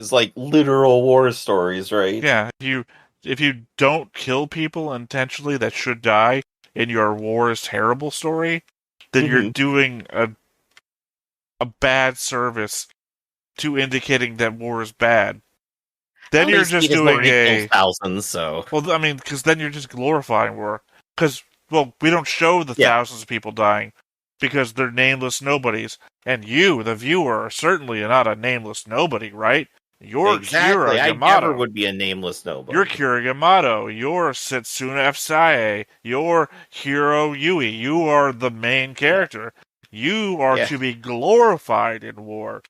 It's like literal war stories, right? Yeah, if you don't kill people intentionally that should die in your war is terrible story, then you're Hmm. doing a bad service to indicating that war is bad. Then Well, you're these just speed has doing already killed a thousands, so well, I mean, because then you're just glorifying war. Because well, we don't show the yeah, thousands of people dying because they're nameless nobodies, and you, the viewer, are certainly not a nameless nobody, right? You're exactly. Kira I never Yamato. would be a nameless You're nobody. Kira Yamato. You're Setsuna F. Sae. You're Hiro Yui. You are the main Yeah, character. You are yeah. to be glorified in war.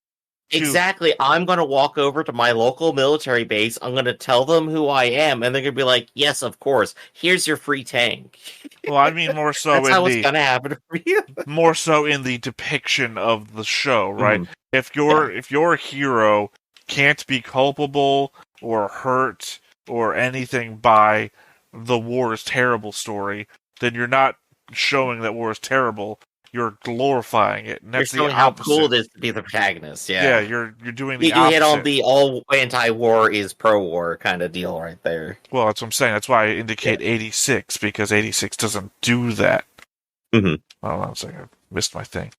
To Exactly. I'm going to walk over to my local military base. I'm going to tell them who I am, and they're going to be like, yes, of course. Here's your free tank. well, I mean more so That's in how it's the going to happen for you. depiction of the show, right? Hmm. If Yeah. your hero can't be culpable or hurt or anything by the war is terrible story, then you're not showing that war is terrible. You're glorifying it, and You're that's the showing how cool opposite. it is to be the protagonist. Yeah, Yeah. you're doing the You hit on opposite. the all anti-war is pro-war kind of deal right there. Well, that's what I'm saying. That's why I Yeah. indicate 86 because 86 doesn't do that. Hmm. Oh, I'm saying I missed my thing.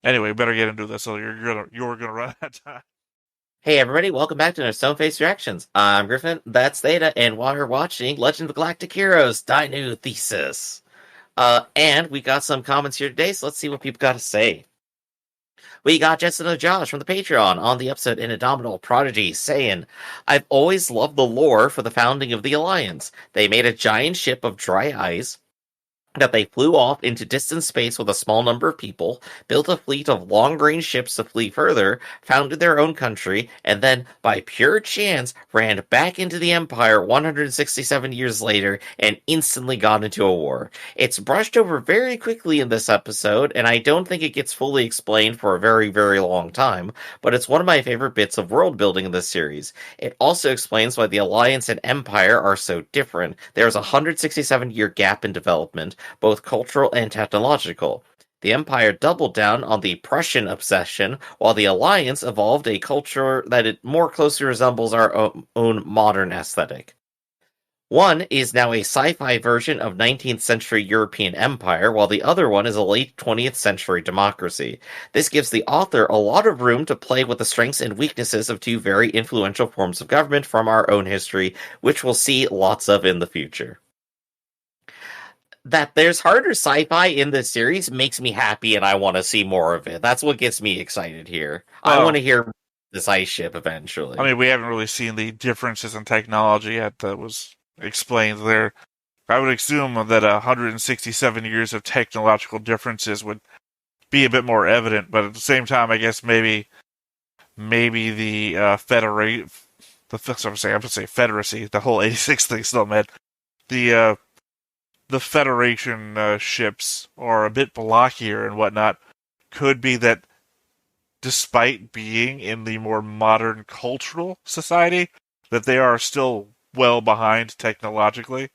Anyway, better get into this. So you're gonna run out of time. Hey everybody, welcome back to our Stone Face Reactions. I'm Griffin, that's Theta, and while you're watching Legend of the Galactic Heroes, neue thesis. And we got some comments here today, so let's see what people got to say. We got Justin and Josh from the Patreon on the episode Indomitable Prodigy saying, I've always loved the lore for the founding of the Alliance. They made a giant ship of dry ice that they flew off into distant space with a small number of people, built a fleet of long-range ships to flee further, founded their own country, and then, by pure chance, ran back into the Empire 167 years later and instantly got into a war. It's brushed over very quickly in this episode, and I don't think it gets fully explained for a very, very long time, but it's one of my favorite bits of world building in this series. It also explains why the Alliance and Empire are so different. There's a 167-year gap in development, both cultural and technological. The Empire doubled down on the Prussian obsession, while the Alliance evolved a culture that it more closely resembles our own modern aesthetic. One is now a sci-fi version of 19th century European empire, while the other one is a late 20th century democracy. This gives the author a lot of room to play with the strengths and weaknesses of two very influential forms of government from our own history, which we'll see lots of in the future. That there's harder sci-fi in this series makes me happy and I want to see more of it. That's what gets me excited here. I want Well, to hear this ice ship I eventually. mean, we haven't really seen the differences in technology yet that was explained there. I would assume that 167 years of technological differences would be a bit more evident, but at the same time, I guess maybe the I'm gonna say Federacy, the whole 86 thing still meant the Federation ships are a bit blockier and whatnot. Could be that despite being in the more modern cultural society, that they are still well behind technologically.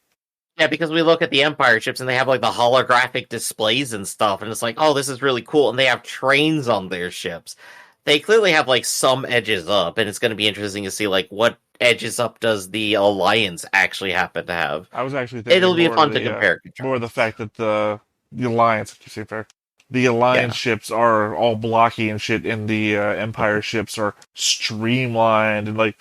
Yeah, because we look at the Empire ships and they have like the holographic displays and stuff, and it's like, oh, this is really cool. And they have trains on their ships. They clearly have like some edges up, and it's going to be interesting to see like what edges up does the Alliance actually happen to have. I was actually It'll thinking be fun to compare and more of the contrast. fact that the alliance, if you say fair, the alliance Yeah, ships are all blocky and shit, and the Empire ships are streamlined and like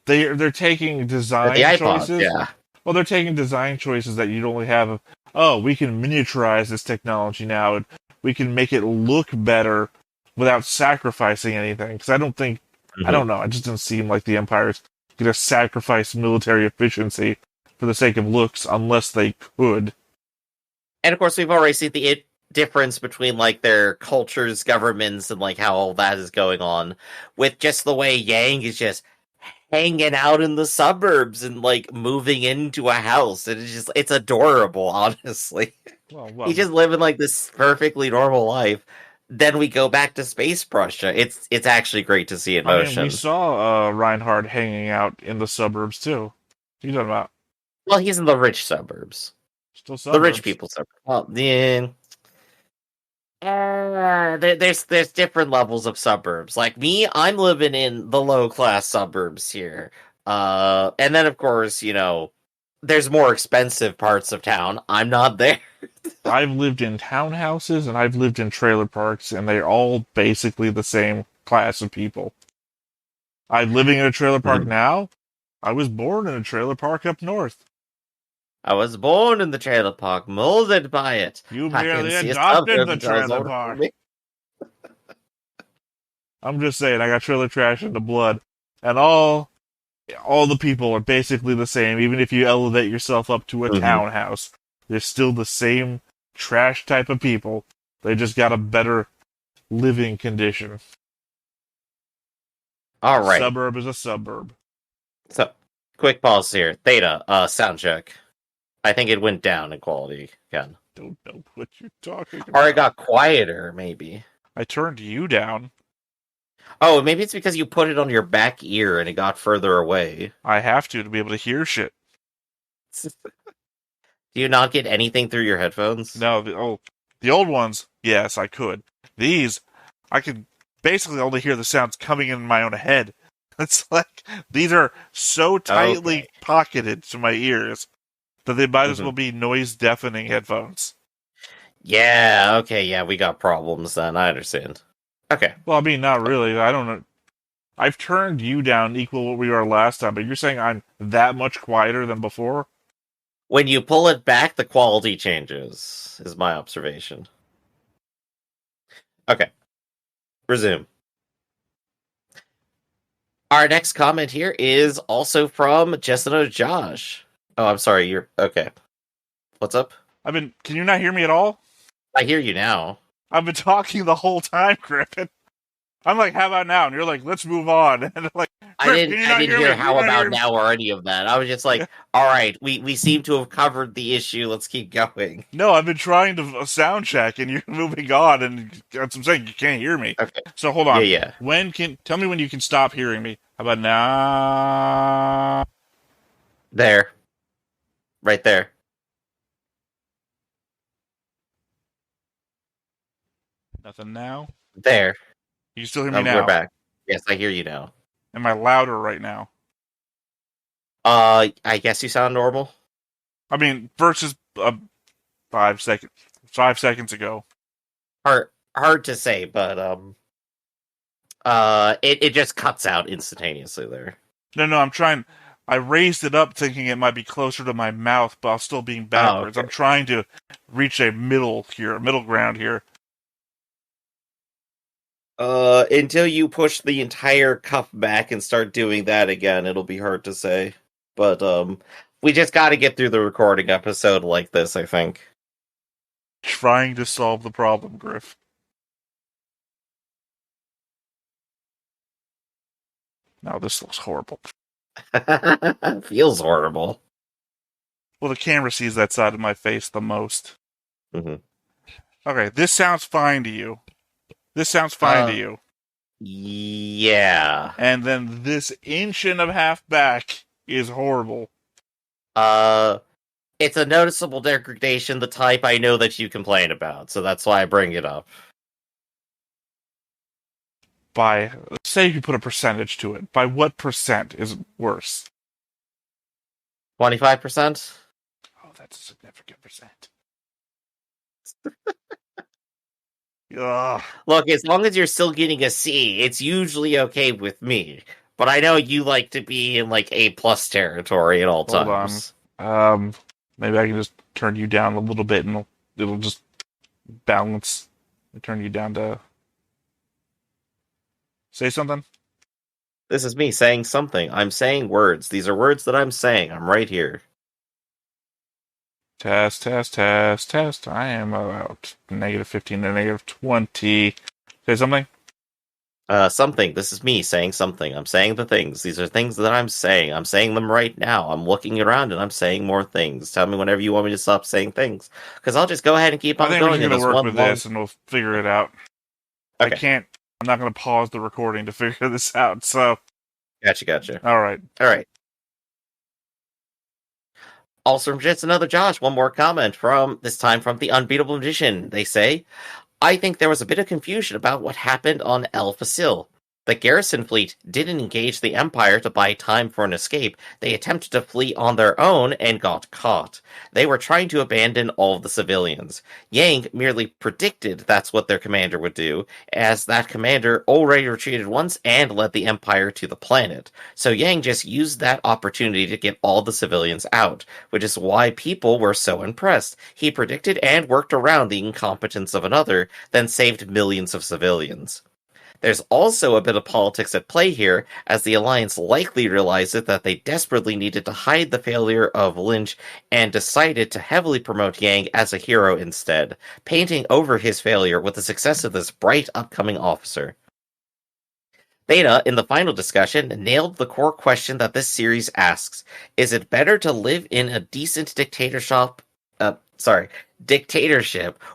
they're taking but the design iPods, choices. yeah. Well, they're taking design choices that you'd only have. Oh, we can miniaturize this technology now, and we can make it look better without sacrificing anything. Because I Hmm. don't know. It just doesn't seem like the Empire's gonna sacrifice military efficiency for the sake of looks, unless they could. And of course, we've already seen the difference between like their cultures, governments, and like how all that is going on with just the way Yang is just hanging out in the suburbs and like moving into a house. And it's adorable, honestly. He's Well, just living like this perfectly normal life. Then we go back to Space Prussia. It's actually great to see in I mean, we motion. saw Reinhard hanging out in the suburbs too. You talking about Well, he's in the rich suburbs. still The rich suburbs? people suburbs. Well, yeah. There's different levels of suburbs. Like me, I'm living in the low class suburbs here. And then of course, there's more expensive parts of town. I'm not there. I've lived in townhouses and I've lived in trailer parks, and they're all basically the same class of people. I'm living in a trailer park now. I was born in a trailer park up north. I was born in the trailer park, molded by it. You I can merely see a adopted suburb the until it's trailer older for park. me. I'm just saying, I got trailer trash in the blood, and all the people are basically the same. Even if you elevate yourself up to a townhouse, they're still the same trash type of people. They just got a better living condition. All right. Suburb is a suburb. So, quick pause here. Theta, sound check. I think it went down in quality again. Don't know what you're talking about. Or it got quieter, maybe. I turned you down. Oh, maybe it's because you put it on your back ear and it got further away. I have to be able to hear shit. Do you not get anything through your headphones? No, the old ones, yes, I could. These, I could basically only hear the sounds coming in my own head. It's like, these are so tightly pocketed to my ears that they might as well be noise-deafening headphones. Yeah, okay, yeah, we got problems then, I understand. Okay. Well, I mean, not really, I don't know. I've turned you down equal what we were last time, but you're saying I'm that much quieter than before? When you pull it back, the quality changes, is my observation. Okay. Resume. Our next comment here is also from Just Another Josh. Oh, I'm sorry, you're... Okay. What's up? Can you not hear me at all? I hear you now. I've been talking the whole time, Griffin. I'm like, how about now? And you're like, let's move on. And I'm like, I didn't hear how about now or any of that. I was just like, all right, we seem to have covered the issue. Let's keep going. No, I've been trying to sound check, and you're moving on, and that's what I'm saying. You can't hear me. Okay. So hold on. Yeah. Tell me when you can stop hearing me. How about now? There. Right there. Nothing now? There. You still hear me now? We're back. Yes, I hear you now. Am I louder right now? I guess you sound normal. I mean, versus 5 seconds ago. Hard to say, but it just cuts out instantaneously there. No, I'm trying. I raised it up thinking it might be closer to my mouth, but I'm still being backwards. I'm trying to reach a middle ground here. Until you push the entire cuff back and start doing that again, it'll be hard to say. But we just got to get through the recording episode like this, I think. Trying to solve the problem, Griff. Now this looks horrible. Feels horrible. Well, the camera sees that side of my face the most. Mm-hmm. Okay, this sounds fine to you. This sounds fine to you. Yeah. And then this inch and a half back is horrible. It's a noticeable degradation, the type I know that you complain about, so that's why I bring it up. Say you put a percentage to it, by what percent is it worse? 25%? Oh, that's a significant percent. Ugh. Look, as long as you're still getting a C, it's usually okay with me. But I know you like to be in like A+ territory at all times. Maybe I can just turn you down a little bit and it'll just balance. Turn you down to... Say something? This is me saying something. I'm saying words. These are words that I'm saying. I'm right here. Test. I am about -15 to -20. Say something? Something. This is me saying something. I'm saying the things. These are things that I'm saying. I'm saying them right now. I'm looking around and I'm saying more things. Tell me whenever you want me to stop saying things. Because I'll just go ahead and keep on going. I think we're going to work with this and we'll figure it out. Okay. I'm not going to pause the recording to figure this out, so... Gotcha. All right. Also from Just Another Josh, one more comment this time from the Unbeatable Magician. They say, I think there was a bit of confusion about what happened on El Facil. The garrison fleet didn't engage the Empire to buy time for an escape. They attempted to flee on their own and got caught. They were trying to abandon all of the civilians. Yang merely predicted that's what their commander would do, as that commander already retreated once and led the Empire to the planet. So Yang just used that opportunity to get all the civilians out, which is why people were so impressed. He predicted and worked around the incompetence of another, then saved millions of civilians. There's also a bit of politics at play here, as the Alliance likely realized that they desperately needed to hide the failure of Lynch and decided to heavily promote Yang as a hero instead, painting over his failure with the success of this bright upcoming officer. Theta, in the final discussion, nailed the core question that this series asks. Is it better to live in a decent dictatorship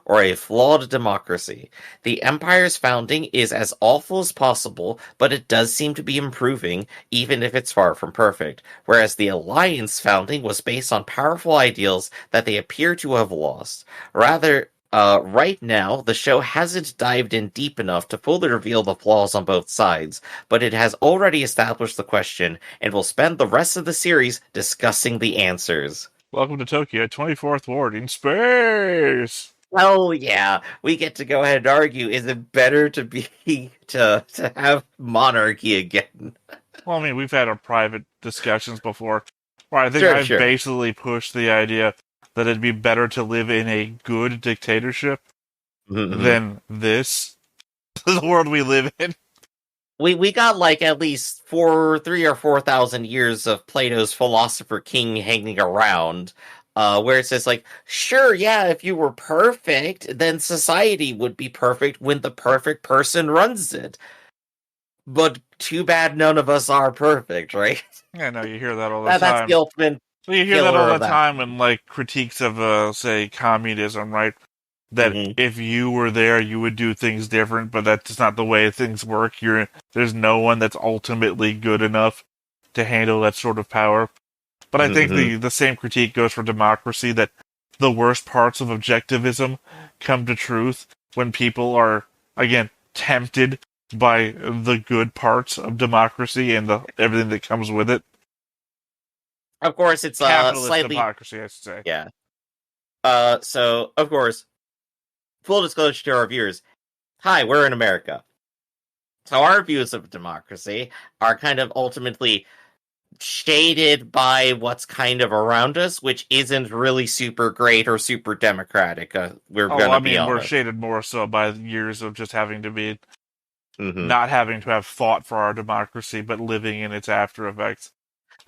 or a flawed democracy? The Empire's founding is as awful as possible, but it does seem to be improving, even if it's far from perfect, whereas the Alliance founding was based on powerful ideals that they appear to have lost. Right now, the show hasn't dived in deep enough to fully reveal the flaws on both sides, but it has already established the question, and will spend the rest of the series discussing the answers. Welcome to Tokyo, 24th Ward in space! Oh yeah, we get to go ahead and argue, is it better to have monarchy again? Well, I mean, we've had our private discussions before, where I think Sure, I've sure. basically pushed the idea that it'd be better to live in a good dictatorship than this, the world we live in. We got like at least 3 or 4,000 years of Plato's philosopher king hanging around, where it's just like, sure, yeah, if you were perfect, then society would be perfect when the perfect person runs it. But too bad none of us are perfect, right? I know you hear that all the time. That's the ultimate. Well, you hear that all the that. time in like critiques of, say, communism, right? That if you were there, you would do things different, but that's not the way things work. There's no one that's ultimately good enough to handle that sort of power. But I think the same critique goes for democracy, that the worst parts of objectivism come to truth when people are, again, tempted by the good parts of democracy and everything that comes with it. Of course, it's capitalist slightly democracy, I should say. Yeah. So of course, full disclosure to our viewers. Hi, we're in America. So our views of democracy are kind of ultimately shaded by what's kind of around us, which isn't really super great or super democratic. We're shaded more so by years of just having to be not having to have fought for our democracy, but living in its after effects.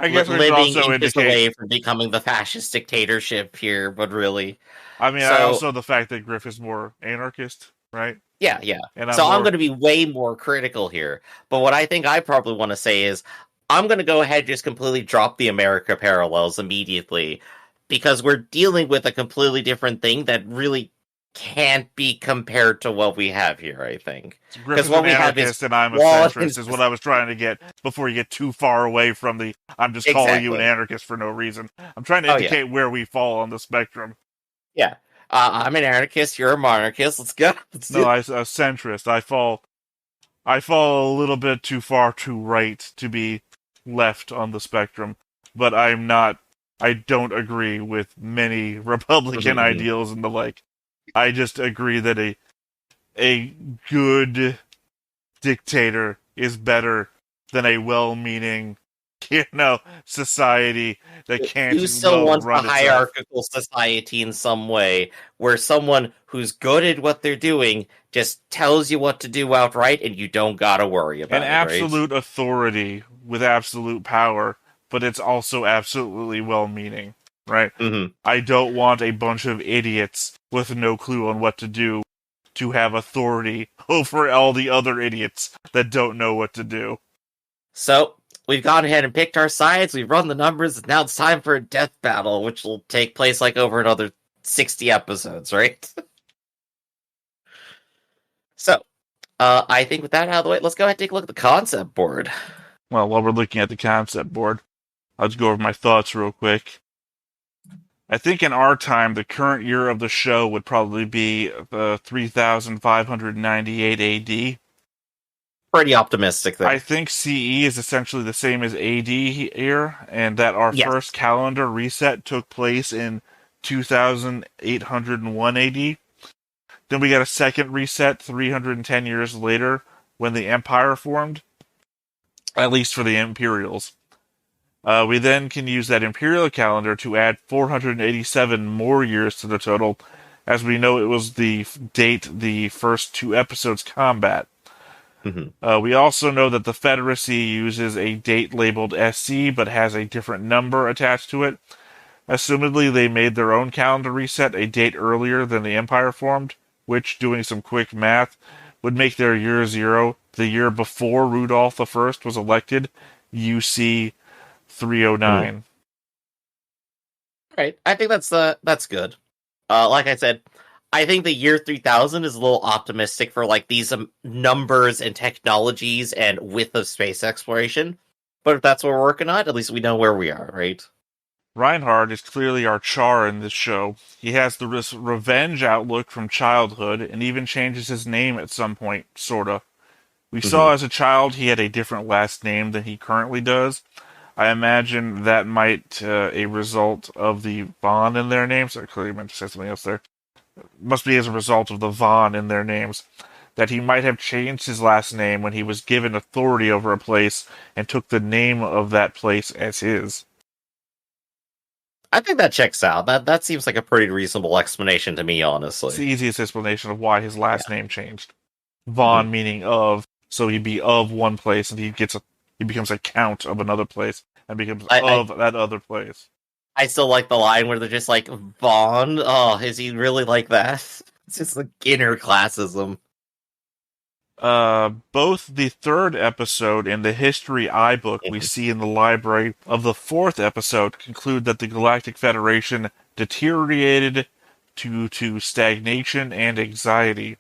I guess we should also indicate away from becoming the fascist dictatorship here, but really, I mean, also the fact that Griff is more anarchist, right? Yeah. And I'm going to be way more critical here. But what I think I probably want to say is, I'm going to go ahead and just completely drop the America parallels immediately, because we're dealing with a completely different thing that really can't be compared to what we have here, I think. Because what we have is and I'm a centrist is what I was trying to get before you get too far away from the I'm just calling you an anarchist for no reason. I'm trying to indicate where we fall on the spectrum. Yeah. I'm an anarchist, you're a monarchist, let's go. I'm a centrist. I fall a little bit too far to right to be left on the spectrum, but I don't agree with many Republican ideals and the like. I just agree that a good dictator is better than a well-meaning, society that can't. Who still wants a hierarchical society in some way, where someone who's good at what they're doing just tells you what to do outright, and you don't gotta worry about it. An absolute authority with absolute power, but it's also absolutely well-meaning. Right? I don't want a bunch of idiots with no clue on what to do to have authority over all the other idiots that don't know what to do. So, we've gone ahead and picked our sides, we've run the numbers, and now it's time for a death battle, which will take place like over another 60 episodes, right? So, I think with that out of the way, let's go ahead and take a look at the concept board. Well, while we're looking at the concept board, I'll just go over my thoughts real quick. I think in our time, the current year of the show would probably be 3598 AD. Pretty optimistic I there. think CE is essentially the same as AD here, and that our first Yes. calendar reset took place in 2801 AD. Then we got a second reset 310 years later when the Empire formed, at least for the Imperials. We then can use that Imperial calendar to add 487 more years to the total, as we know it was the date the first two episodes combat. Hmm. We also know that the Federacy uses a date labeled SC, but has a different number attached to it. Assumedly, they made their own calendar reset a date earlier than the Empire formed, which, doing some quick math, would make their year zero the year before Rudolph I was elected, UC 309. Right. I think that's good. Like I said, I think the year 3000 is a little optimistic for like these numbers and technologies and width of space exploration. But if that's what we're working on, at least we know where we are, right? Reinhard is clearly our Char in this show. He has the revenge outlook from childhood and even changes his name at some point, sorta. We Hmm. saw as a child he had a different last name than he currently does. I imagine that might a result of the Von in their names. I clearly meant to say something else there. Must be as a result of the Von in their names. That he might have changed his last name when he was given authority over a place and took the name of that place as his. I think that checks out. That seems like a pretty reasonable explanation to me, It's honestly. the easiest explanation of why his Yeah. last name changed. Hmm. Von meaning of, so he'd be of one place, and he becomes a count of another place, and becomes I, I of that other place. I still like the line where they're just like Vaughn. Oh, is he really like that? It's just like inner classism. Both the third episode and the history iBook we Mhm. see in the library of the fourth episode conclude that the Galactic Federation deteriorated due to stagnation and anxiety.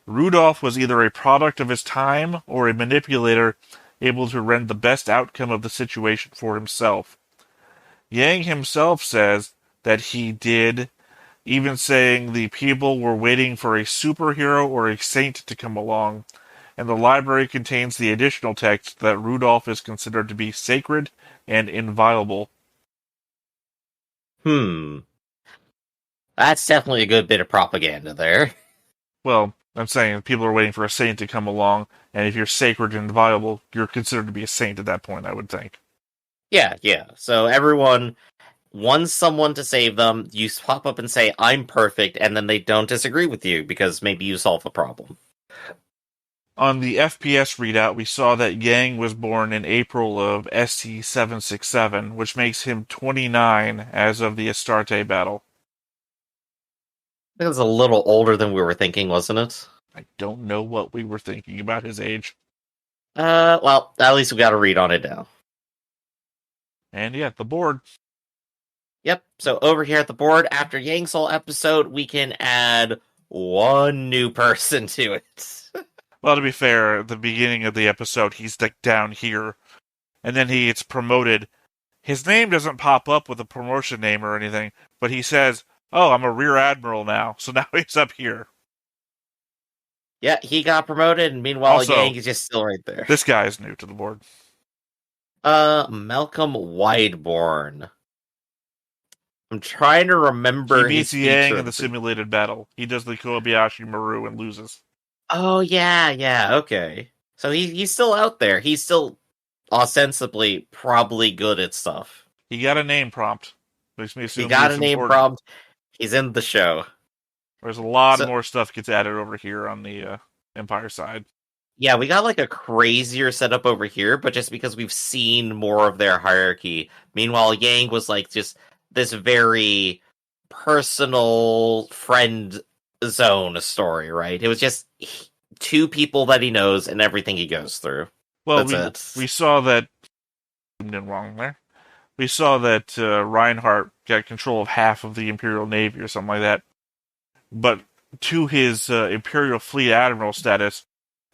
Rudolph was either a product of his time or a manipulator able to render the best outcome of the situation for himself. Yang himself says that he did, even saying the people were waiting for a superhero or a saint to come along, and the library contains the additional text that Rudolph is considered to be sacred and inviolable. Hmm. That's definitely a good bit of propaganda there. Well, I'm saying people are waiting for a saint to come along, and if you're sacred and inviolable, you're considered to be a saint at that point, I would think. Yeah, yeah. So everyone wants someone to save them. You pop up and say, I'm perfect, and then they don't disagree with you because maybe you solve the problem. On the FPS readout, we saw that Yang was born in April of SC767, which makes him 29 as of the Astarte battle. It was a little older than we were thinking, wasn't it? I don't know what we were thinking about his age. Well, at least we got a read on it now. And yeah, the board. Yep. So over here at the board, after Yang Soul episode, we can add one new person to it. Well, to be fair, at the beginning of the episode, he's like down here, and then he gets promoted. His name doesn't pop up with a promotion name or anything, but he says, "Oh, I'm a rear admiral now," so now he's up here. Yeah, he got promoted, and meanwhile, Also, Yang is just still right there. this guy is new to the board. Malcolm Wideborn. I'm trying to He remember beats his Yang feature. in the simulated battle. He does the Kobayashi Maru and loses. Oh yeah, yeah, okay. So he's still out there. He's still ostensibly probably good at stuff. He got a name prompt. Makes me He assume got a he's name important. prompt. He's in the show. There's a lot So more stuff gets added over here on the Empire side. yeah, we got like a crazier setup over here, but just because we've seen more of their hierarchy. Meanwhile, Yang was like just this very personal friend zone story, right? It was just two people that he knows and everything he goes through. Well, That's we it. saw that wrong there. We saw that Reinhardt got control of half of the Imperial Navy or something like that. But to his Imperial Fleet Admiral status,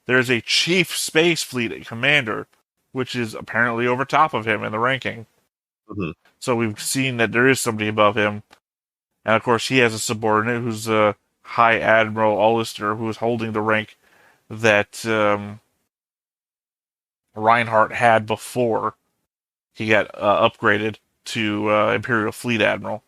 there's a Chief Space Fleet Commander, which is apparently over top of him in the ranking. Mhm. So we've seen that there is somebody above him. And of course, he has a subordinate who's High Admiral Ullister, who is holding the rank that Reinhardt had before he got upgraded to Imperial Fleet Admiral.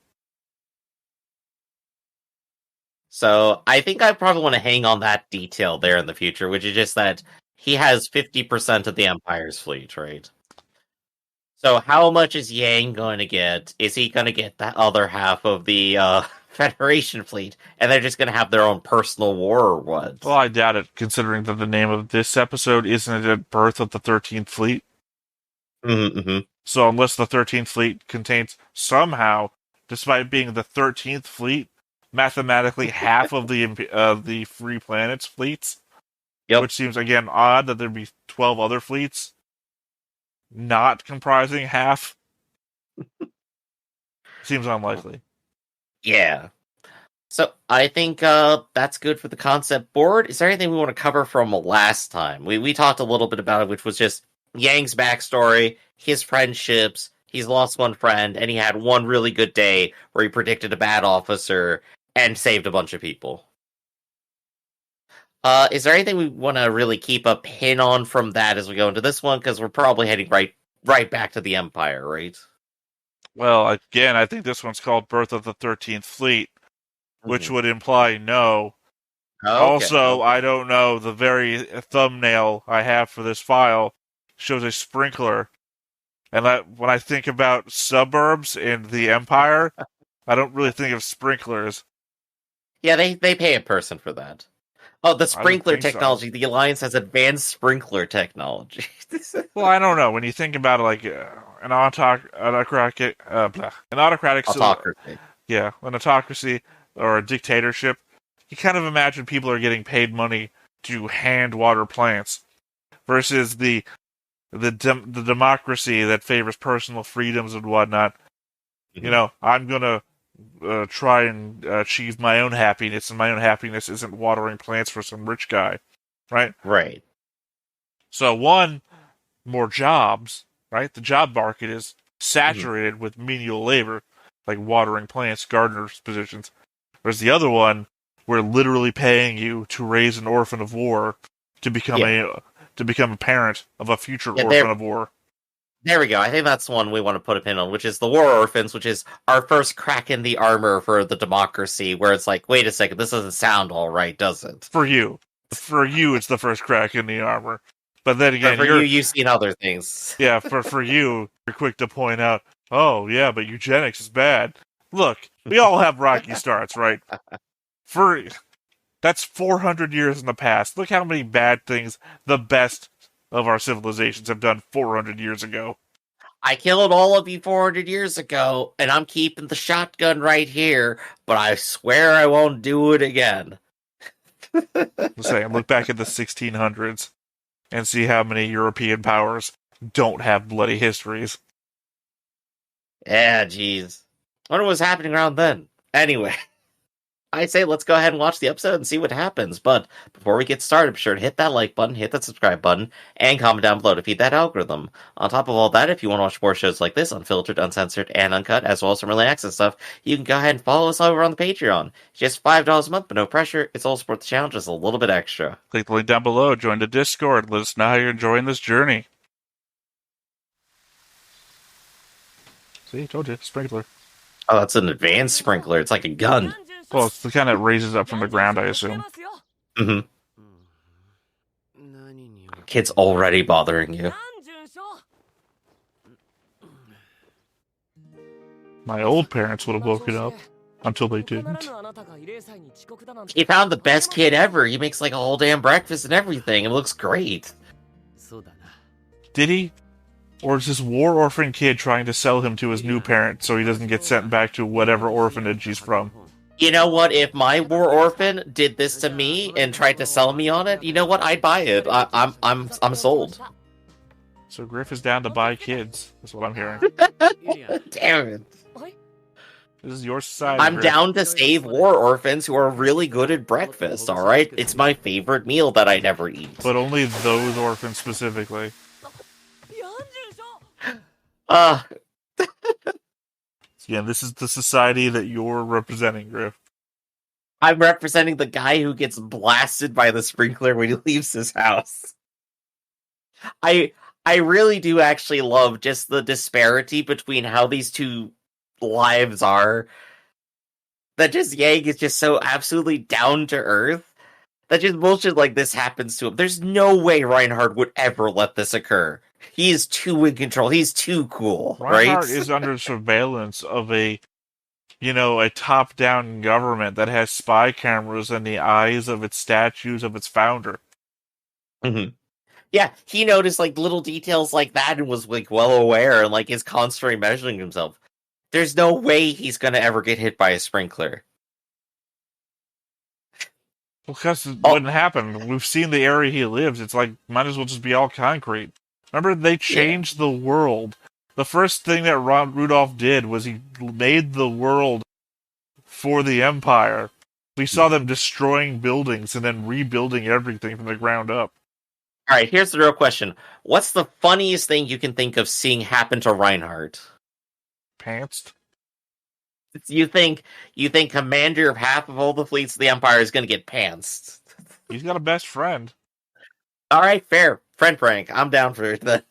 So I think I probably want to hang on that detail there in the future, which is just that he has 50% of the Empire's fleet, right? So how much is Yang going to get? Is he going to get the other half of the Federation fleet, and they're just going to have their own personal war, or what? Well, I doubt it, considering that the name of this episode isn't it Birth of the 13th Fleet. Mm-hmm. So unless the 13th Fleet contains somehow, despite being the 13th Fleet, mathematically half of the Free Planets fleets, Yep. which seems again odd that there'd be 12 other fleets not comprising half. Seems unlikely. Yeah. So I think that's good for the concept board. Is there anything we want to cover from last time? We talked a little bit about it, which was just Yang's backstory, his friendships. He's lost one friend, and he had one really good day where he predicted a bad officer and saved a bunch of people. Is there anything we want to really keep a pin on from that as we go into this one? Because we're probably heading right back to the Empire, right? Well, again, I think this one's called Birth of the 13th Fleet, which would imply no. Also, Okay. I don't know, the very thumbnail I have for this file shows a sprinkler. And when I think about suburbs in the Empire, I don't really think of sprinklers. Yeah, they pay a person for that. Oh, the I would sprinkler think so. technology. The Alliance has advanced sprinkler technology. Well, I don't know. When you think about it, like an autocratic, Autocracy. yeah, an autocracy or a dictatorship, you kind of imagine people are getting paid money to hand water plants, versus the democracy that favors personal freedoms and whatnot. Mm-hmm. You know, I'm gonna try and achieve my own happiness, and my own happiness isn't watering plants for some rich guy, right? Right. So one, more jobs, right? The job market is saturated with menial labor, like watering plants, gardeners' positions. Whereas the other one, we're literally paying you to raise an orphan of war to become a parent of a future orphan of war. There we go. I think that's the one we want to put a pin on, which is the War Orphans, which is our first crack in the armor for the democracy, where it's like, wait a second, this doesn't sound all right, does it? For you, it's the first crack in the armor. But then again, you've seen other things. Yeah, for you, you're quick to point out, oh yeah, but eugenics is bad. Look, we all have rocky starts, right? That's 400 years in the past. Look how many bad things the best of our civilizations have done 400 years ago. I killed all of you 400 years ago, and I'm keeping the shotgun right here, but I swear I won't do it again. Look back at the 1600s and see how many European powers don't have bloody histories. Yeah, jeez. I wonder what's happening around then. Anyway, I say let's go ahead and watch the episode and see what happens. But before we get started, be sure to hit that like button, hit that subscribe button, and comment down below to feed that algorithm. On top of all that, if you want to watch more shows like this, unfiltered, uncensored, and uncut, as well as some early access stuff, you can go ahead and follow us over on the Patreon. It's just $5 a month, but no pressure. It's all support the channel, just a little bit extra. Click the link down below, join the Discord, let us know how you're enjoying this journey. See, told you, sprinkler. Oh, that's an advanced sprinkler. It's like a gun. Well, it's the kind that raises up from the ground, I assume. Mm-hmm. Kid's already bothering you. My old parents would have woken up, until they didn't. He found the best kid ever. He makes like a whole damn breakfast and everything. It looks great. Did he? Or is this war orphan kid trying to sell him to his new parent so he doesn't get sent back to whatever orphanage he's from? You know what? If my war orphan did this to me and tried to sell me on it, you know what? I'd buy it. I'm sold. So Griff is down to buy kids. That's what I'm hearing. Damn it. This is your society. I'm Griff. down to save war orphans who are really good at breakfast, alright? It's my favorite meal that I never eat. But only those orphans specifically. Yeah, this is the society that you're representing, Griff. I'm representing the guy who gets blasted by the sprinkler when he leaves his house. I really do actually love just the disparity between how these two lives are. That just Yang is just so absolutely down to earth that just bullshit like this happens to him. There's no way Reinhard would ever let this occur. He is too in control. He's too cool, Reinhardt right? is under surveillance of a top-down government that has spy cameras in the eyes of its statues of its founder. Mm-hmm. Yeah, he noticed like little details like that and was like well aware and like is constantly measuring himself. There's no way he's gonna ever get hit by a sprinkler. Because it wouldn't happen. We've seen the area he lives. It's like, might as well just be all concrete. Remember, they changed the world. The first thing that Rudolph did was he made the world for the Empire. We saw them destroying buildings and then rebuilding everything from the ground up. Alright, here's the real question. What's the funniest thing you can think of seeing happen to Reinhardt? Pantsed? You think commander of half of all the fleets of the Empire is gonna get pantsed? He's got a best friend. Alright, fair. Friend prank. I'm down for it then.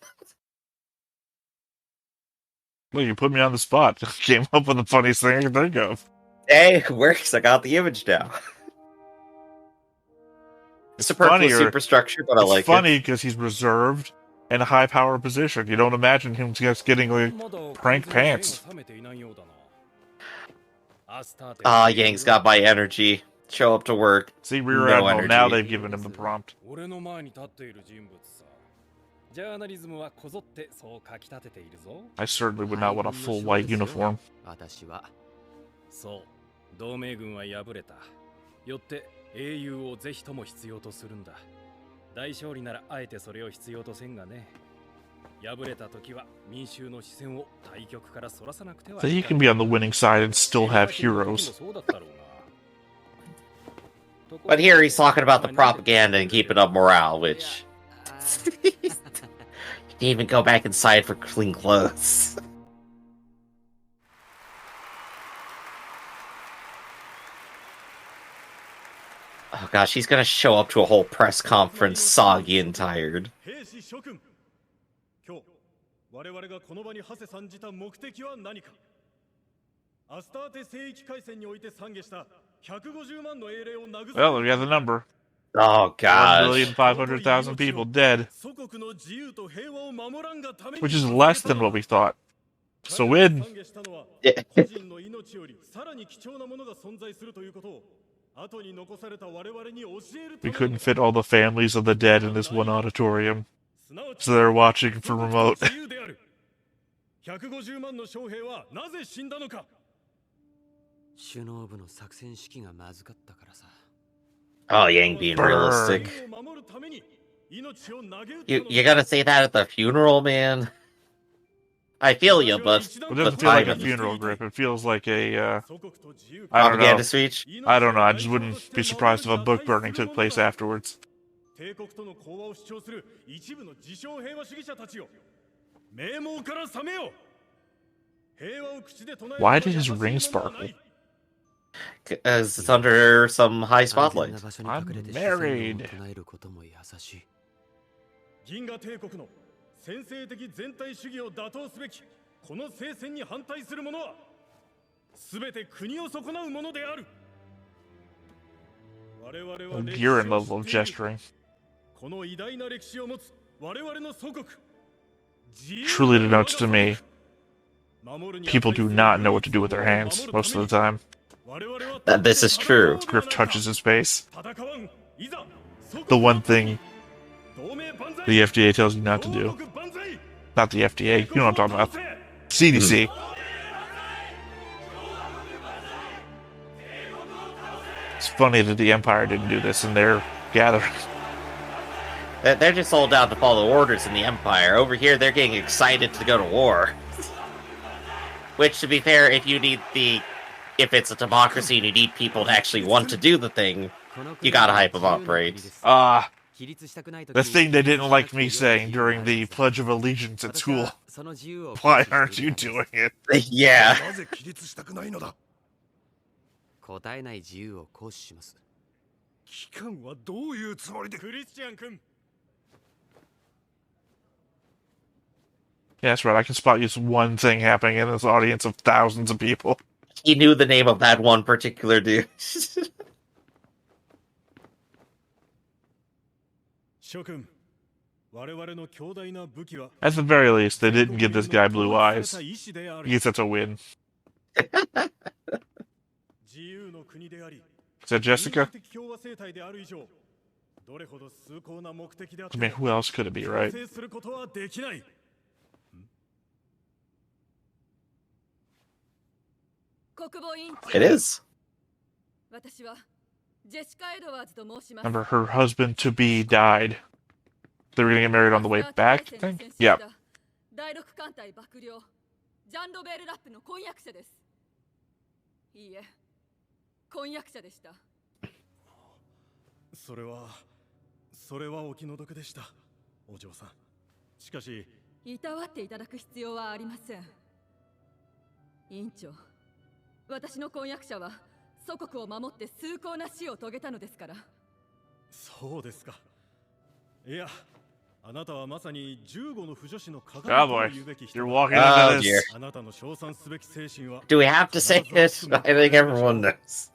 Well, you put me on the spot. Came up with the funniest thing I can think of. Hey, it works. I got the image now. It's superfluous superstructure, but I like it. It's funny because he's reserved in a high power position. You don't imagine him just getting like prank pants. Yang's got my energy. Show up to work. See, Rear Admiral, now they've given him the prompt. I certainly would not want a full white uniform. So you can be on the winning side and still have heroes. But here he's talking about the propaganda and keeping up morale, which... you can even go back inside for clean clothes. Oh gosh, he's gonna show up to a whole press conference soggy and tired. Well, we have the number. Oh gosh. 1,500,000 people dead. Which is less than what we thought. So win. We couldn't fit all the families of the dead in this one auditorium. So they're watching from remote. Oh, Yang being realistic. You gotta say that at the funeral, man. I feel you, but it doesn't feel like a funeral, Grip. It feels like a propaganda speech. I don't know. I just wouldn't be surprised if a book burning took place afterwards. Why did his ring sparkle? Because it's under some high spotlight. I'm married. You're in level of gesturing. Truly denotes to me, people do not know what to do with their hands most of the time. This is true. Griff touches his face. The one thing the FDA tells you not to do. Not the FDA, you know what I'm talking about. CDC. It's funny that the Empire didn't do this in their gathering. They're just all down to follow orders in the Empire. Over here, they're getting excited to go to war. Which, to be fair, if it's a democracy and you need people to actually want to do the thing, you gotta hype them up, right? The thing they didn't like me saying during the Pledge of Allegiance at school. Why aren't you doing it? Yeah. なぜ起立したくないのだ。答えない自由を行使します。機関はどういうつもりで。クリスチャン君。Yeah, that's right. I can spot just one thing happening in this audience of thousands of people. He knew the name of that one particular dude. 諸君、我々の強大な武器は At the very least, they didn't give this guy blue eyes. I guess that's a win. 自由の国であり、 Is that Jessica? 共和政体である以上、どれほど崇高な目的であって I mean, who else could it be, right? 達成することはできない。国防委員 It is. 私はジェシカ・エドワーズと申します。 Remember, her husband-to-be died. They were gonna get married on the way back, I think? Yeah. 第六艦隊幕僚ジャン・ロベール・ラップの婚約者です。いいえ、婚約者でした。それはお気の毒でした、お嬢さん。しかし、いたわっていただく必要はありません。委員長、私の婚約者は祖国を守って崇高な死を遂げたのですから。そうですか。いや、あなたはまさに15の不女子の Oh 鏡と boy, 言うべき you're 人。 walking Oh into dear. this. あなたの称賛すべき精神は Do we have to say it? I think everyone knows.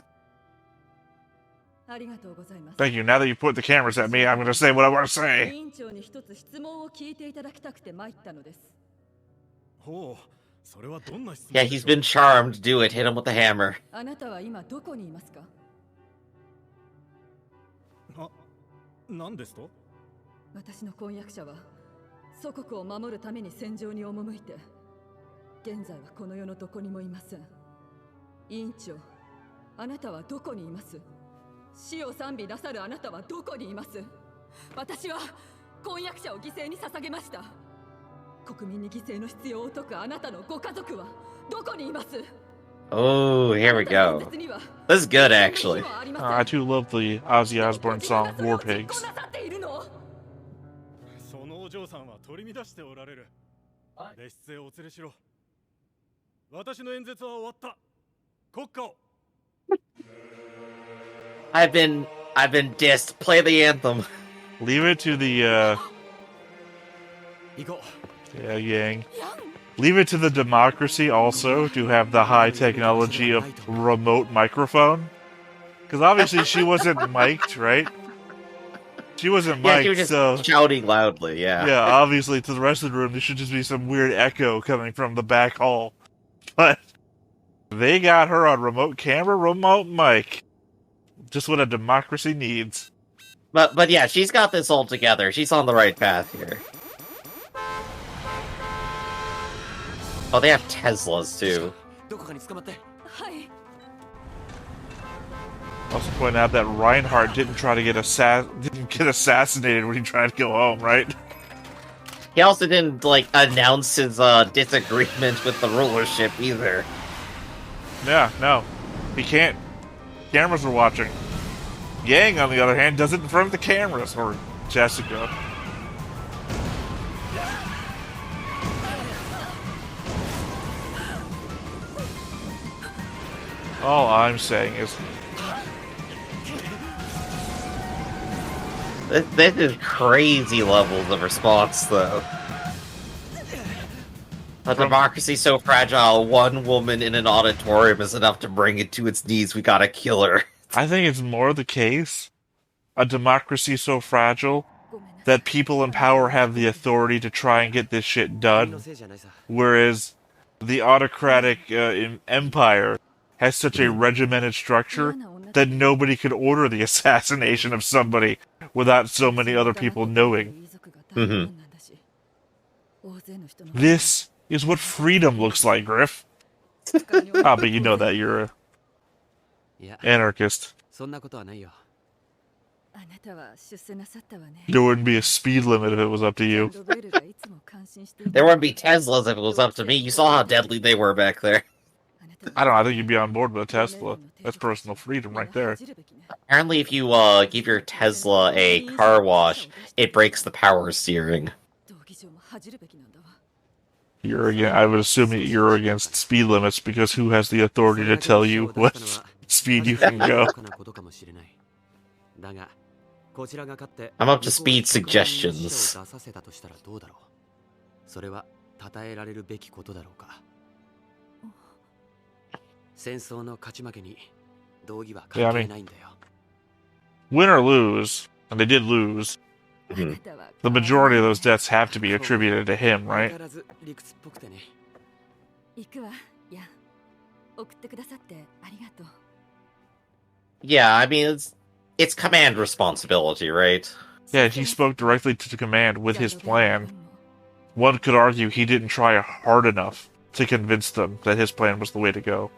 ありがとうございます。 Thank you. Now that you put the cameras at me, I'm gonna say what I want to 委 say. 員長に一つ質問を聞いていただきたくて参ったのです。ほう、それはどんな質問 Yeah, でしょう he's been charmed. Do it. Hit him with the hammer. あなたは今どこにいますか？何ですと？私の婚約者は祖国を守るために戦場に赴いて、現在はこの世のどこにもいません。委員長、あなたはどこにいます？死を賛美なさるあなたはどこにいます？私は婚約者を犠牲に捧げました。国民に犠牲の必要を解くあなたのご家族はどこにいます？ Oh, here we go. This is good, actually. I too love the Ozzy Osbourne song War Pigs. そのお嬢さんは取り乱しておられる。別室へお連れしろ。私の演説は終わった。国歌を。I've been dissed. Play the anthem. Leave it to the, 行こ yeah, Yang. Leave it to the democracy also to have the high technology of remote microphone. Because obviously she wasn't mic'd, right? She wasn't Yeah, mic'd, you were just so... shouting loudly, yeah. Yeah, obviously to the rest of the room there should just be some weird echo coming from the back hall. But they got her on remote camera, remote mic. Just what a democracy needs. But yeah, she's got this all together. She's on the right path here. Oh, they have Teslas too. どこかに捕まって。はい。 Also point out that Reinhard didn't try to get assassinated when he tried to go home, right? He also didn't, like, announce his disagreement with the rulership either. Yeah, no. He can't. Cameras are watching. Yang, on the other hand, does it in front of the cameras, or Jessica. All I'm saying is... This is crazy levels of response, though. A democracy so fragile, one woman in an auditorium is enough to bring it to its knees. We gotta kill her. I think it's more the case. A democracy so fragile that people in power have the authority to try and get this shit done. Whereas the autocratic empire has such a regimented structure that nobody could order the assassination of somebody without so many other people knowing. Mm-hmm. This is what freedom looks like, Griff. Ah, but you know that you're a anarchist. そんなことはないよ。あなたは出世なさったわね。 There wouldn't be a speed limit if it was up to you. There wouldn't be Teslas if it was up to me. You saw how deadly they were back there. I don't know, I think you'd be on board with a Tesla. That's personal freedom right there. Apparently, if you give your Tesla a car wash, it breaks the power steering. I would assume that you're against speed limits because who has the authority to tell you what speed you can go? I'm up to speed suggestions. それは称えられるべきことだろうか。戦争の勝ち負けに道義は関係ないんだよ。Win or lose, and they did lose, Mhm. the majority of those deaths have to be attributed to him, right? 行くわ。いや、送ってくださってありがとう。 Yeah, I mean, it's command responsibility, right? Yeah, he spoke directly to the command with his plan. One could argue he didn't try hard enough to convince them that his plan was the way to go.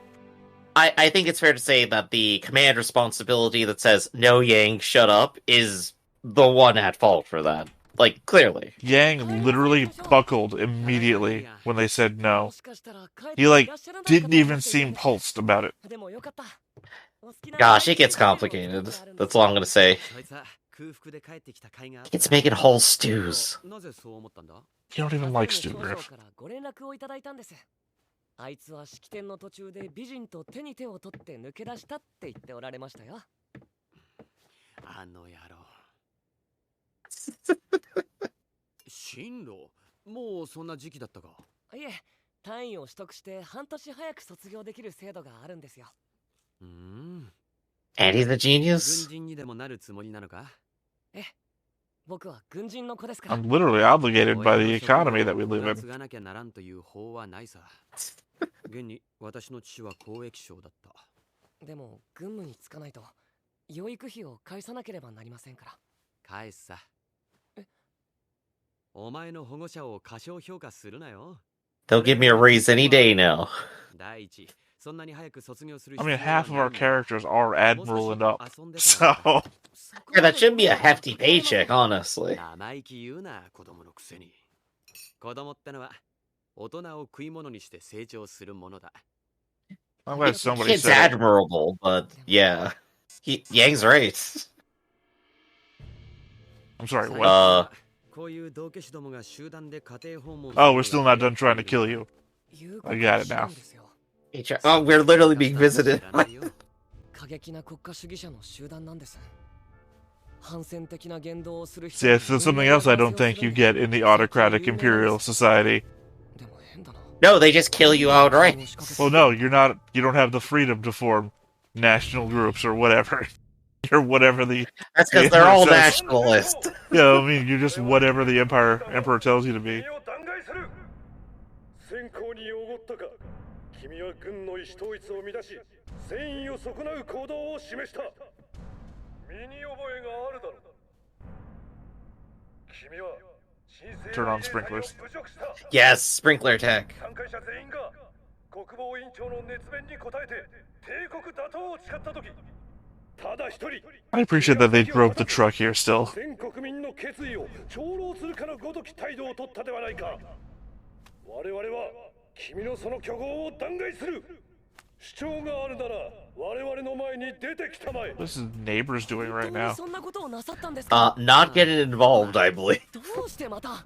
I think it's fair to say that the command responsibility that says, no, Yang, shut up, is the one at fault for that. Like, clearly. Yang literally buckled immediately when they said no. He, didn't even seem pulsed about it. Gosh, it gets complicated. That's all I'm gonna say. It's making whole stews. You don't even like stew, Griff. あいつは式典の途中で美人と手に手を取って抜け出したって言っておられましたよ。あの野郎。進路？もうそんな時期だったか。いえ、単位を取得して半年早く卒業できる制度があるんですよ。And he's a genius? 軍人にでもなるつもりなのか？ええ、僕は軍人の子ですから。I'm literally obligated by the economy that we live in. 継がなきゃならんという法はないさ。現に私の父は交易商だった。でも軍務に就かないと養育費を返さなければなりませんから。返すさ。お前の保護者を過小評価するなよ。They'll give me a raise any day now. 第一、そんなに早く卒業する。I mean, half of our characters are admiral and up, so. Yeah, that should be a hefty paycheck, honestly. 生意気言うな、子供のくせに。子供ってのは大人を食い物にして成長するものだ。I'm glad somebody It's said it. admirable, but yeah. Yang's right. I'm sorry, what? Oh, we're still not done trying to kill you. I got it now. Oh, we're literally being visited. 過激な国家主義者の集団なんです。反戦的な言動をする人。 See, that's something else I don't think you get in the autocratic imperial society. No, they just kill you outright. Well, no, you don't have the freedom to form national groups or whatever. You're whatever the... That's because they're all nationalist. Yeah, I mean, you're just whatever the emperor tells you to be. 君は軍の意思統一を乱し、戦意を損なう行動を示した。身に覚えがあるだろう。君は Turn on sprinklers. Yes, sprinkler tech. 参加者全員が国防委員長の熱弁に応えて帝国打倒を誓った時、ただ一人 I appreciate that they drove the truck here still. 全国民の決意を長老するかのごとき態度を取ったではないか。我々は君のその虚言を弾劾する。主張があるなら我々の前に出てきたまえ。 What is neighbors doing right now? Not getting involved, I believe. どうしてまた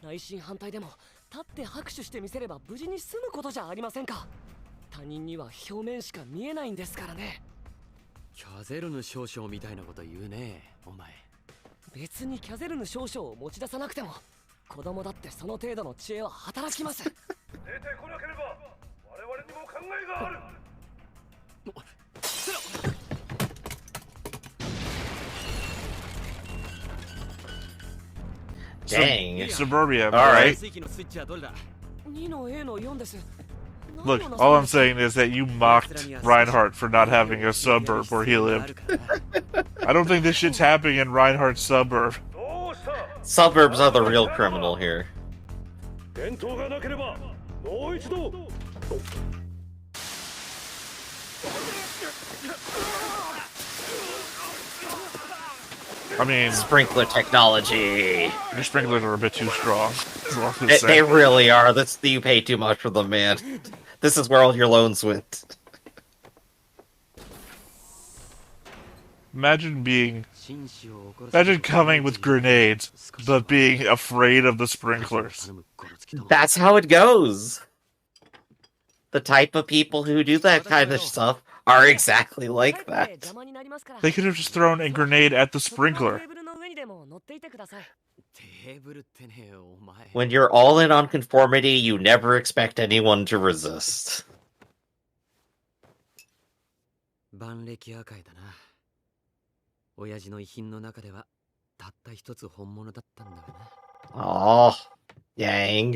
内心反対でも立って拍手してみせれば無事に済むことじゃありませんか。他人には表面しか見えないんですからね。キャゼルヌ少将みたいなこと言うね、お前。別にキャゼルヌ少将を持ち出さなくても子供だってその程度の知恵は働きます。出てこなければ我々にも考えがある。 Dang. Suburbia, All right. 2の A の4です。 Look, all I'm saying is that you mocked Reinhardt for not having a suburb where he lived. I don't think this shit's happening in Reinhardt's suburb. Suburbs are the real criminal here. 伝統がなければもう一度。 I mean, Sprinkler technology. your sprinklers are a bit too strong. They really are. You pay too much for them, man. This is where all your loans went. Imagine being Imagine coming with grenades, but being afraid of the sprinklers. That's how it goes. The type of people who do that kind of stuff are exactly like that. They could have just thrown a grenade at the sprinkler. When you're all in on conformity, you never expect anyone to resist. 万暦赤絵だな。親父の遺品の中ではたった一つ本物だったんだがな。Oh, yang.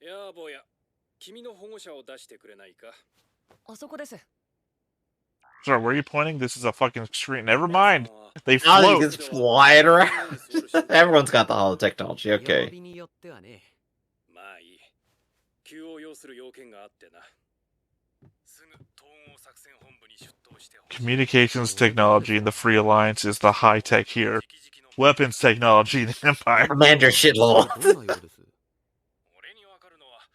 やあ坊や、君の保護者を出してくれないか。あそこです。 Sorry, where are you pointing? This is a fucking screen. Never mind. They Oh, you float. can fly it around. Everyone's got the holo technology. 曜 Okay. 日によってはね。まあいい。急を要する要件があってな。すぐ統合作戦本部に出頭してほしい。 Communications technology in the Free Alliance is the high tech here. Weapons technology in the Empire. Commander shithole. どんなようです。俺にわかるのは。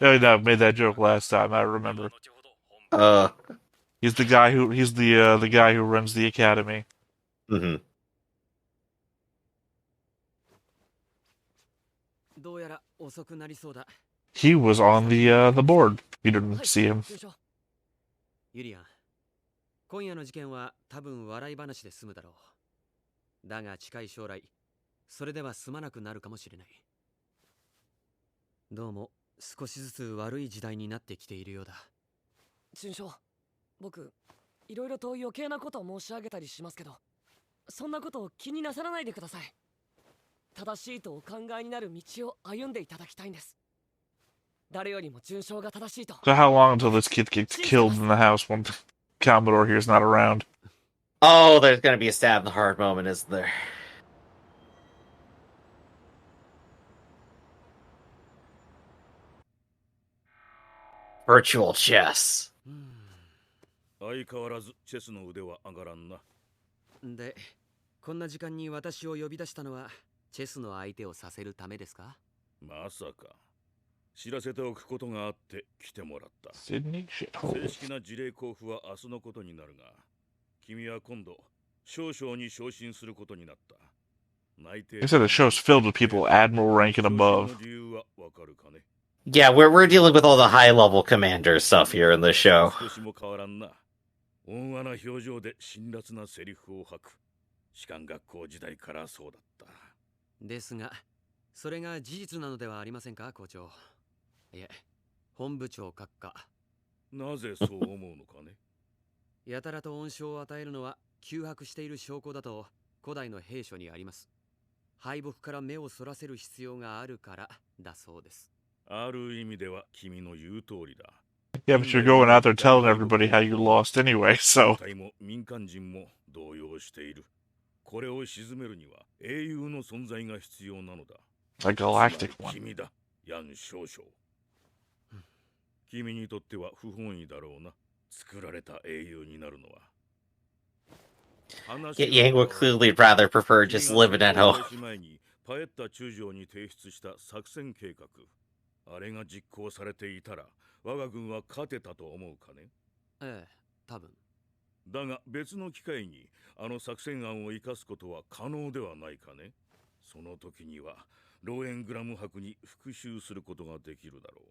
Oh, no, I made that joke last time. I remember. He's the guy the guy who runs the academy. Mm-hmm. どうやら遅くなりそうだ。 He was on the board. You didn't see him. 順調。ユリアン、今夜の事件は多分笑い話で済むだろう。だが近い将来、それでは済まなくなるかもしれない。どうも少しずつ悪い時代になってきているようだ。順調。僕、いろいろと余計なことを申し上げたりしますけど、そんなことを気になさらないでください。正しいとお考えになる道を歩んでいただきたいんです。誰よりも順調が正しいと。 So how long until this kid gets killed in the house when Commodore here's not around? Oh, there's gonna be a stab in the heart moment, isn't there? Virtual chess. 相変わらずチェスの腕は上がらんな。で、こんな時間に私を呼び出したのはチェスの相手をさせるためですか？まさか。知らせておくことがあって来てもらった。 Sydney 正 shithole. 式な辞令交付は明日のことになるが、君は今度少々に昇進することになった。内定 They said the show's filled with people admiral rank and 昇進 above. の理由はわかるかね？ Yeah, we're dealing with all the high level commander stuff here in the show. 少しも変わらんな。温和な表情で辛辣なセリフを吐く。士官学校時代からそうだった。ですが、それが事実なのではありませんか、校長。いえ、本部長閣下。なぜそう思うのかね？やたらと恩賞を与えるのは窮迫している証拠だと古代の兵書にあります。敗北から目をそらせる必要があるからだそうです。ある意味では君の言う通りだ。 Yeah, but you're going out there telling everybody how you lost anyway, so. 隊も民間人も動揺している。これを鎮めるには英雄の存在が必要なのだ。 A galactic one. 君だ、ヤン少将。君にとっては不本意だろうな。作られた英雄になるのは。 Yang would clearly rather prefer just living at home. 前にパエッタ中将に提出した作戦計画。あれが実行されていたら我が軍は勝てたと思うかね？ええ、多分。だが別の機会にあの作戦案を生かすことは可能ではないかね？その時にはローエングラム伯に復讐することができるだろう。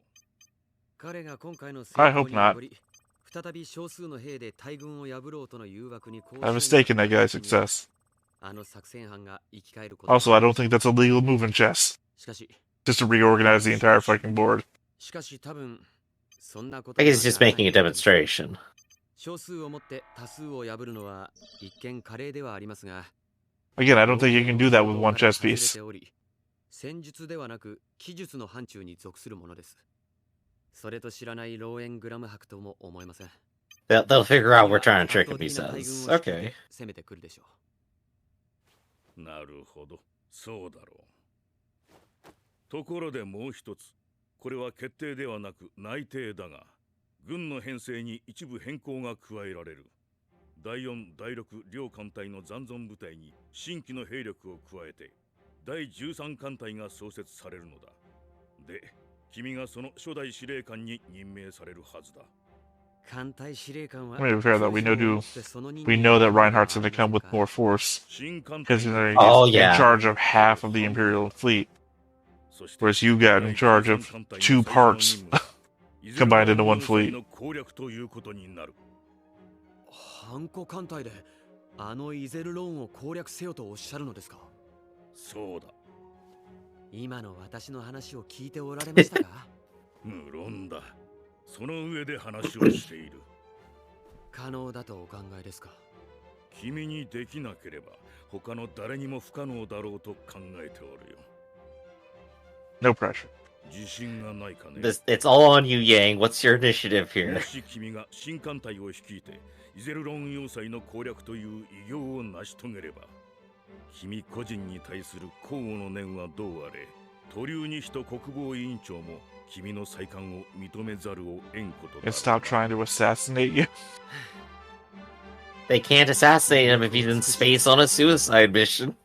彼が今回の成 I 功 hope に not. より、再び少数の兵で大軍を破ろうとの誘惑に I'm mistaken that guy's success. あの作戦班が生き返ること。 Also, I don't think that's a legal move in chess. しかし、 Just to reorganize the entire fucking board. しかし多分そんなこと。 I guess he's just making a demonstration. 少数をもって多数を破るのは一見華麗ではありますが。 Again, I don't think you can do that with one chess piece. 戦術ではなく奇術の範疇に属するものです。それと知らないローエングラム伯とも思えません。 They'll figure out we're trying to trick him, he says. Okay. 攻めてくるでしょう。なるほど、そうだろう。ところでもう一つ、これは決定ではなく内定だが、軍の編成に一部変更が加えられる。第4、第6両艦隊の残存部隊に新規の兵力を加えて、第13艦隊が創設されるのだ。で、君がその初代司令官に任命されるはずだ。艦隊司令官は To be fair, though, we know 通常をもってその任 we に know that 挑むのでは Reinhardt's going to ありませ come ん with か more force, 新艦 because 隊 he's Oh, in yeah. charge of half of the Imperial fleet, そして whereas you got in charge of 2 parts combined into one fleet. の攻略ということになる。ハンコ艦隊であのイゼルローンを攻略せよとおっしゃるのですか。そうだ。今の私の話を聞いておられましたか。無論だ。その上で話をしている。可能だとお考えですか。君にできなければ他の誰にも不可能だろうと考えておるよ。 No pressure. 自信がないかね。 It's all on you, Yang. What's your initiative も here? し君が新艦隊を率いてイゼルローン要塞の攻略という偉業を成し遂げれば、君個人に対する抗護の念はどうあれ、トリューニヒト国防委員長も君の再艦を認めざるを得んことだ。 And stop trying to assassinate you. They can't assassinate him if he's in space on a suicide mission.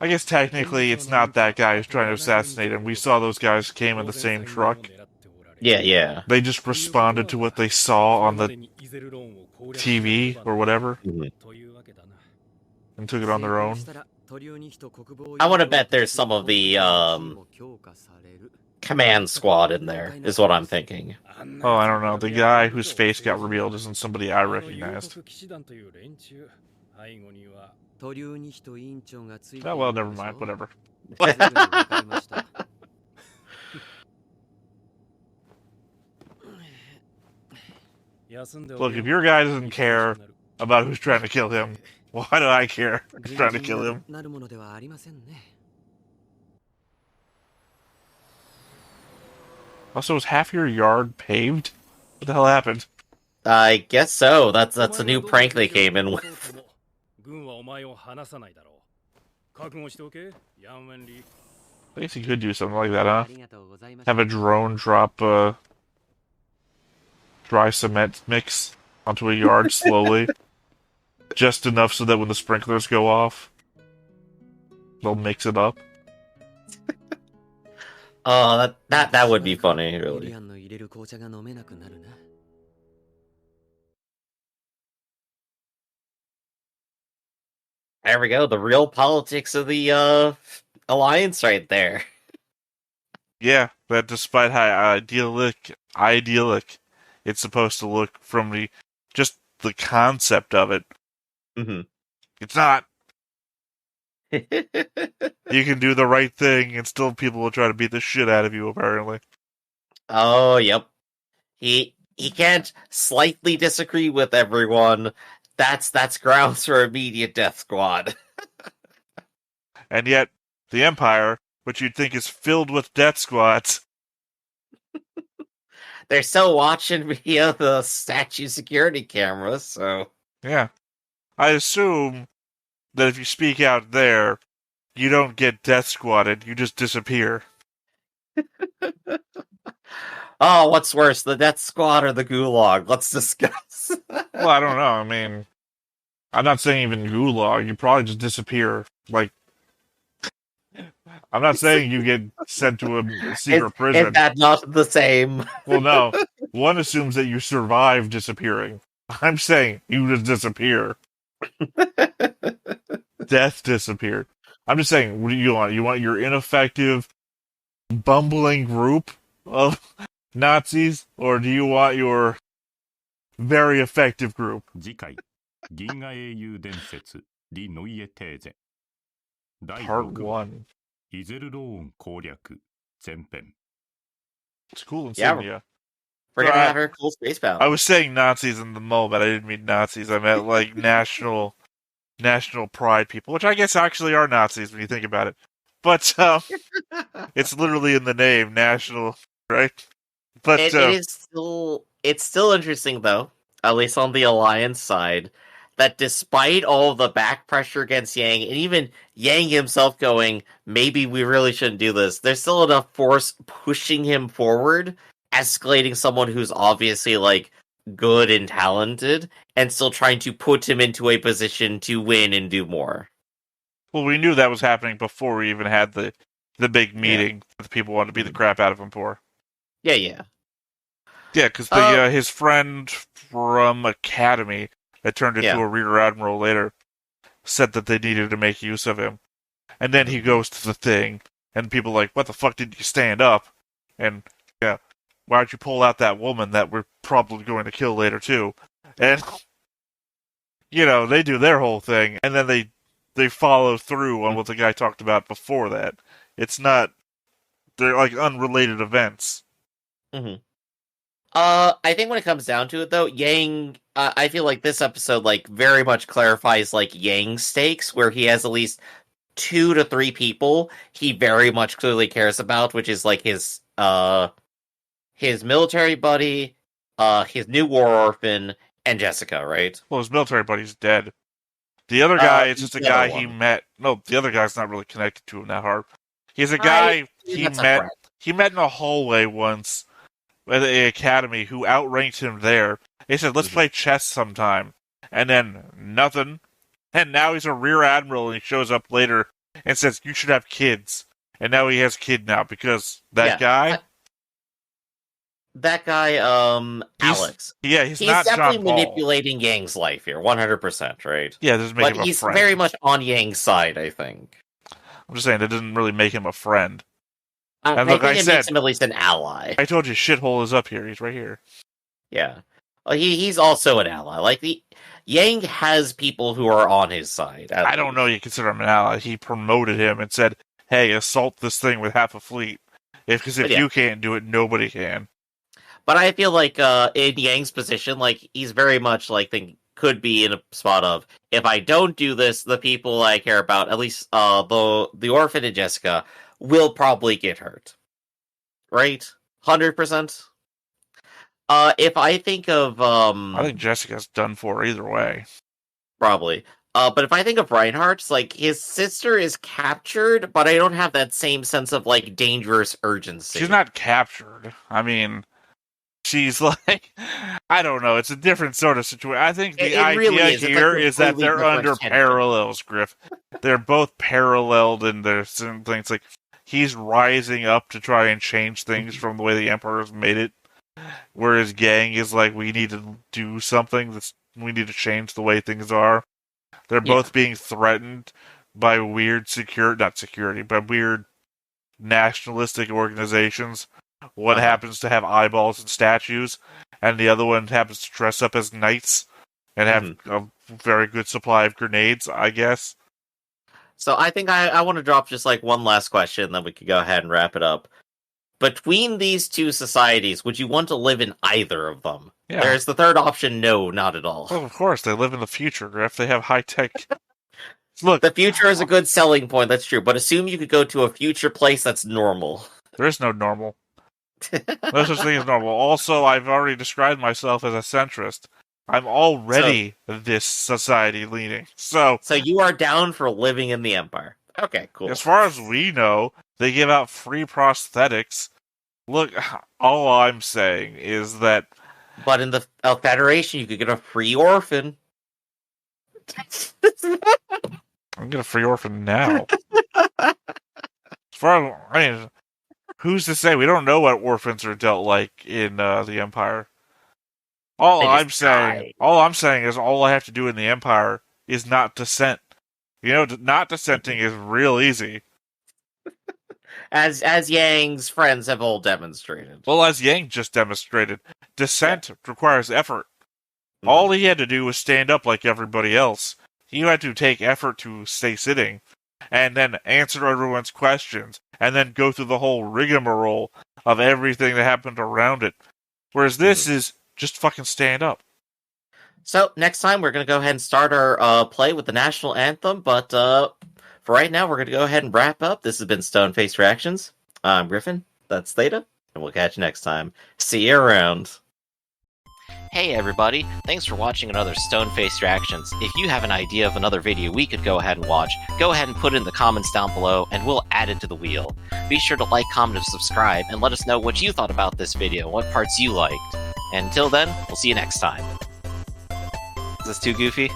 I guess technically it's not that guy who's trying to assassinate him. We saw those guys came in the same truck. Yeah, yeah. They just responded to what they saw on the TV or whatever Mhm. and took it on their own. I want to bet there's some of the command squad in there, is what I'm thinking. Oh, I don't know. The guy whose face got revealed isn't somebody I recognized. Oh, well, never mind. Whatever. Look, if your guy doesn't care about who's trying to kill him, why do I care who's trying to kill him? Also, is half your yard paved? What the hell happened? I guess so. That's a new prank they came in with. I guess you could do something like that, huh? Have a drone drop dry cement mix onto a yard slowly. Just enough so that when the sprinklers go off, they'll mix it up. Oh, that would be funny, really. There we go, the real politics of the alliance right there. Yeah, but despite how idyllic it's supposed to look from just the concept of it, it's not. You can do the right thing and still people will try to beat the shit out of you, apparently. Oh, yep. He can't slightly disagree with everyone. That's grounds for immediate death squad. And yet, the Empire, which you'd think is filled with death squads, they're still watching via the statue security cameras, so... Yeah. I assume that if you speak out there, you don't get death squatted, you just disappear. Oh, what's worse, the death squad or the gulag? Let's discuss. Well, I don't know. I mean, I'm not saying even gulag. You probably just disappear. Like, I'm not saying you get sent to a secret prison. Is that not the same? Well, no. One assumes that you survive disappearing. I'm saying you just disappear. Death disappeared. I'm just saying, what do you want? You want your ineffective, bumbling group of Nazis, or do you want your very effective group? 次回銀河英雄伝説リ・ノイエテーゼ第 Part 6話 1. イゼルローン攻略前編 It's cool Yeah, insignia. We're gonna have our cool space battle. I was saying Nazis in the moment. I didn't mean Nazis. I meant like national pride people, which I guess actually are Nazis when you think about it. But it's literally in the name, national, right? But It's still interesting though, at least on the Alliance side, that despite all the back pressure against Yang, and even Yang himself going, maybe we really shouldn't do this, there's still enough force pushing him forward, escalating someone who's obviously like good and talented, and still trying to put him into a position to win and do more. well, we knew that was happening before we even had the big meeting that people wanted to beat the crap out of him for. Yeah. Yeah, because his friend from Academy that turned into a rear admiral later said that they needed to make use of him. And then he goes to the thing, and people are like, what the fuck did you stand up? And, yeah, why'd you pull out that woman that we're probably going to kill later, too? And, they do their whole thing, and then they follow through on what the guy talked about before that. It's not... They're, like, unrelated events. Mm-hmm. I think when it comes down to it, though, Yang, I feel like this episode, like, very much clarifies, like, Yang's stakes, where he has at least 2 to 3 people he very much clearly cares about, which is, like, his military buddy, his new war orphan, and Jessica, right? Well, his military buddy's dead. The other guy is just a guy he met. No, the other guy's not really connected to him that hard. He's a guy he met in a hallway once at the academy who outranked him there. He said, let's play chess sometime. And then nothing. And now he's a rear admiral and he shows up later and says, you should have kids. And now he has a kid now because that guy... Alex. He's definitely not John Paul. manipulating Yang's life here, 100%, right? Yeah, this makes him a friend. But he's very much on Yang's side, I think. I'm just saying, that doesn't really make him a friend. I think it makes him at least an ally. I told you, shithole is up here. He's right here. Yeah. Well, he's also an ally. Like, Yang has people who are on his side. I don't know you consider him an ally. He promoted him and said, hey, assault this thing with half a fleet. Because if you can't do it, nobody can. But I feel like in Yang's position, like, he's very much like could be in a spot of, if I don't do this, the people I care about, at least the orphan and Jessica, will probably get hurt. Right? 100%? If I think of... I think Jessica's done for either way. Probably. But if I think of Reinhard, it's like, his sister is captured, but I don't have that same sense of, like, dangerous urgency. She's not captured. I mean... She's like, I don't know. It's a different sort of situation. I think the idea really here is that they're under parallels, Griff. They're both paralleled in their certain things. Like, he's rising up to try and change things from the way the Emperor's made it. Whereas Gang is like, we need to do something. We need to change the way things are. They're both being threatened by weird by weird nationalistic organizations. One happens to have eyeballs and statues, and the other one happens to dress up as knights and have a very good supply of grenades, I guess. So I think I want to drop just like one last question, then we could go ahead and wrap it up. Between these two societies, would you want to live in either of them? Yeah. There's the third option, no, not at all. Well, of course, they live in the future, Griff. They have high-tech... Look, the future is a good selling point, that's true, but assume you could go to a future place that's normal. There is no normal. No such thing as normal. Also, I've already described myself as a centrist. I'm already this society leaning. So you are down for living in the Empire. Okay, cool. As far as we know, they give out free prosthetics. Look, all I'm saying is that... But in the Federation, you could get a free orphan. I'm get a free orphan now. As far as... who's to say? We don't know what orphans are dealt like in the Empire. All I'm saying is all I have to do in the Empire is not dissent. Not dissenting is real easy. As Yang's friends have all demonstrated. Well, as Yang just demonstrated, dissent requires effort. All he had to do was stand up like everybody else. He had to take effort to stay sitting, and then answer everyone's questions, and then go through the whole rigmarole of everything that happened around it. Whereas this is just fucking stand up. So, next time we're going to go ahead and start our play with the national anthem, but for right now we're going to go ahead and wrap up. This has been Stone-Faced Reactions. I'm Griffin, that's Theta, and we'll catch you next time. See you around. Hey everybody, thanks for watching another Stone-Faced Reactions. If you have an idea of another video we could go ahead and watch, go ahead and put it in the comments down below and we'll add it to the wheel. Be sure to like, comment, and subscribe and let us know what you thought about this video, what parts you liked. And until then, we'll see you next time. Is this too goofy?